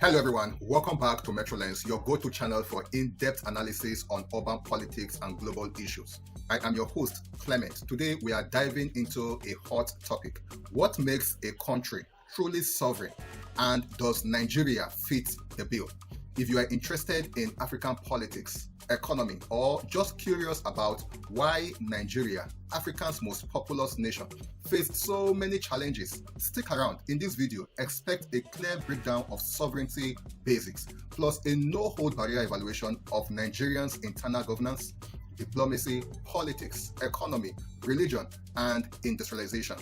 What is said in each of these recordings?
Hello everyone, welcome back to MetroLens, your go-to channel for in-depth analysis on urban politics and global issues. I am your host, Clement. Today we are diving into a hot topic. What makes a country truly sovereign, and does Nigeria fit the bill? If you are interested in African politics, economy, or just curious about why Nigeria, Africa's most populous nation, faced so many challenges, stick around. In this video, expect a clear breakdown of sovereignty basics, plus a no-hold-barrier evaluation of Nigerians' internal governance, diplomacy, politics, economy, religion, and industrialization.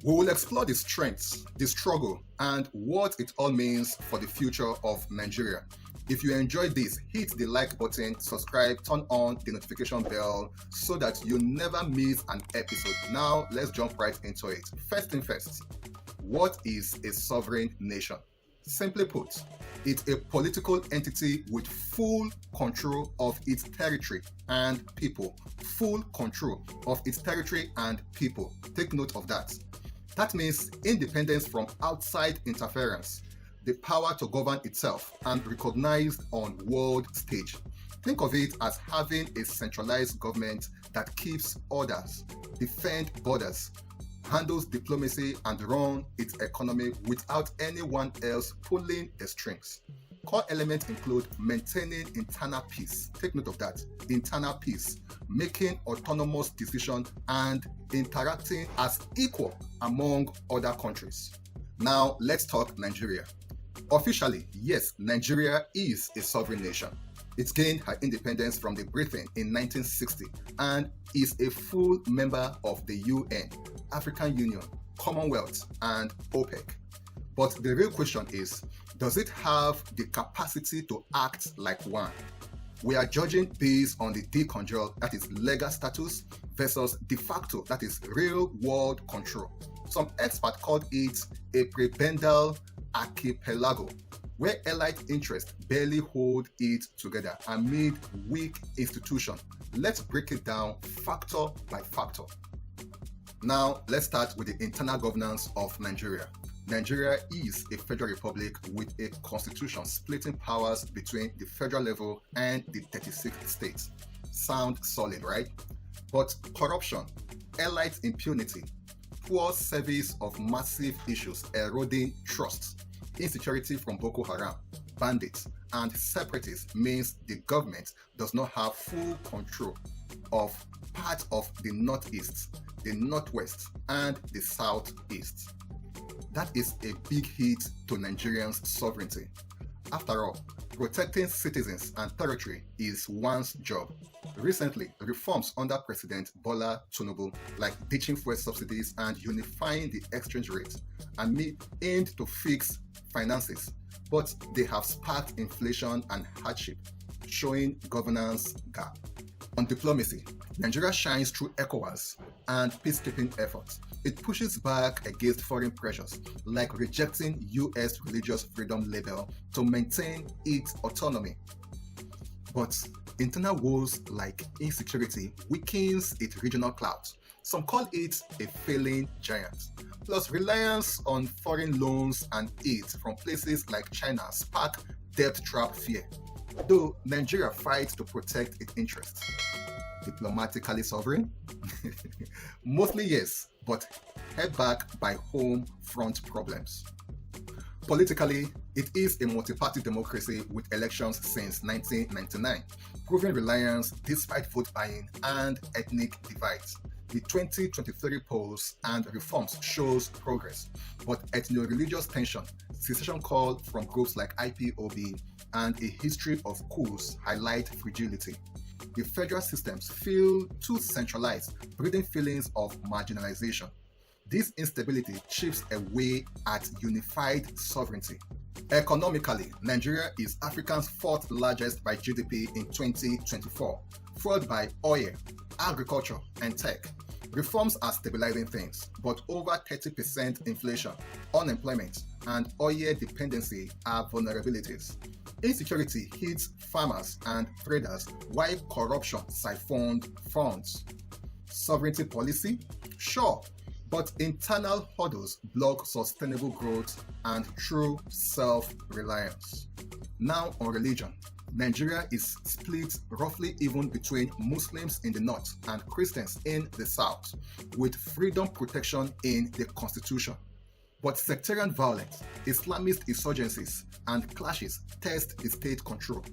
We will explore the strengths, the struggle, and what it all means for the future of Nigeria. If you enjoyed this, hit the like button, subscribe, turn on the notification bell so that you never miss an episode. Now, let's jump right into it. First thing first, what is a sovereign nation? Simply put, it's a political entity with full control of its territory and people. Full control of its territory and people. Take note of that. That means independence from outside interference, the power to govern itself, and recognized on world stage. Think of it as having a centralized government that keeps orders, defends borders, handles diplomacy, and runs its economy without anyone else pulling the strings. Core elements include maintaining internal peace. Take note of that. Internal peace, making autonomous decisions, and interacting as equal among other countries. Now, let's talk Nigeria. Officially, yes, Nigeria is a sovereign nation. It gained her independence from the Britain in 1960 and is a full member of the UN, African Union, Commonwealth, and OPEC. But the real question is, does it have the capacity to act like one? We are judging based on the de jure, that is legal status, versus de facto, that is real world control. Some experts called it a prebendal archipelago, where elite interests barely hold it together amid weak institutions. Let's break it down factor by factor. Now, let's start with the internal governance of Nigeria. Nigeria is a federal republic with a constitution splitting powers between the federal level and the 36 states. Sound solid, right? But corruption, elite impunity, poor service of massive issues eroding trust, insecurity from Boko Haram, bandits, and separatists means the government does not have full control of part of the northeast, the northwest, and the southeast. That is a big hit to Nigerians' sovereignty. After all, protecting citizens and territory is one's job. Recently, reforms under President Bola Tinubu, like ditching fuel subsidies and unifying the exchange rate, aimed to fix finances, but they have sparked inflation and hardship, showing governance gap. On diplomacy, Nigeria shines through ECOWAS and peacekeeping efforts. It pushes back against foreign pressures, like rejecting US religious freedom label to maintain its autonomy. But internal woes like insecurity weakens its regional clout. Some call it a failing giant. Plus, reliance on foreign loans and aid from places like China spark debt trap fear. Though Nigeria fights to protect its interests. Diplomatically sovereign? Mostly yes, but held back by home front problems. Politically, it is a multi-party democracy with elections since 1999, proving reliance despite vote buying and ethnic divides. The 2023 polls and reforms shows progress, but ethno-religious tension, secession call from groups like IPOB, and a history of coups highlight fragility. The federal systems feel too centralized, breeding feelings of marginalization. This instability chips away at unified sovereignty. Economically, Nigeria is Africa's fourth largest by GDP in 2024, fueled by oil, agriculture, and tech. Reforms are stabilizing things, but over 30% inflation, unemployment, and oil dependency are vulnerabilities. Insecurity hits farmers and traders, while corruption siphoned funds. Sovereignty policy? Sure, But internal hurdles block sustainable growth and true self-reliance. Now on religion. Nigeria is split roughly even between Muslims in the north and Christians in the south, with freedom protection in the constitution. But sectarian violence, Islamist insurgencies, and clashes test the state control.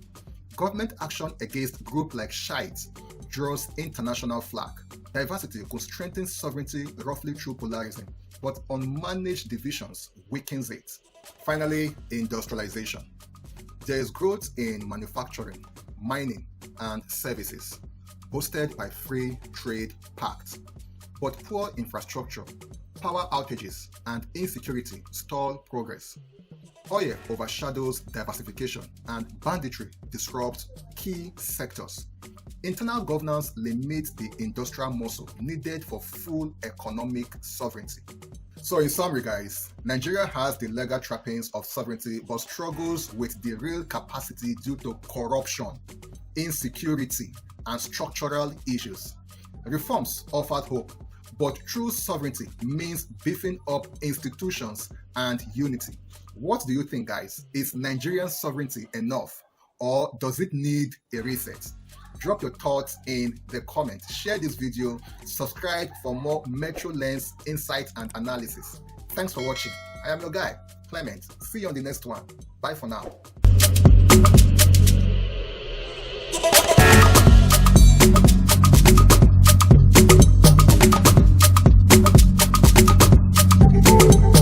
Government action against groups like Shiites draws international flag. Diversity could strengthen sovereignty roughly through pluralism, but unmanaged divisions weakens it. Finally, industrialization. There is growth in manufacturing, mining, and services, boosted by free trade pacts. But poor infrastructure, power outages, and insecurity stall progress. Oil overshadows diversification, and banditry disrupts key sectors. Internal governance limits the industrial muscle needed for full economic sovereignty. So in summary guys, Nigeria has the legal trappings of sovereignty but struggles with the real capacity due to corruption, insecurity, and structural issues. Reforms offered hope, but true sovereignty means beefing up institutions and unity. What do you think guys? Is Nigerian sovereignty enough, or does it need a reset? Drop your thoughts in the comments, share this video, subscribe for more Metro Lens insight and analysis. Thanks for watching. I am your guy, Clement. See you on the next one. Bye for now.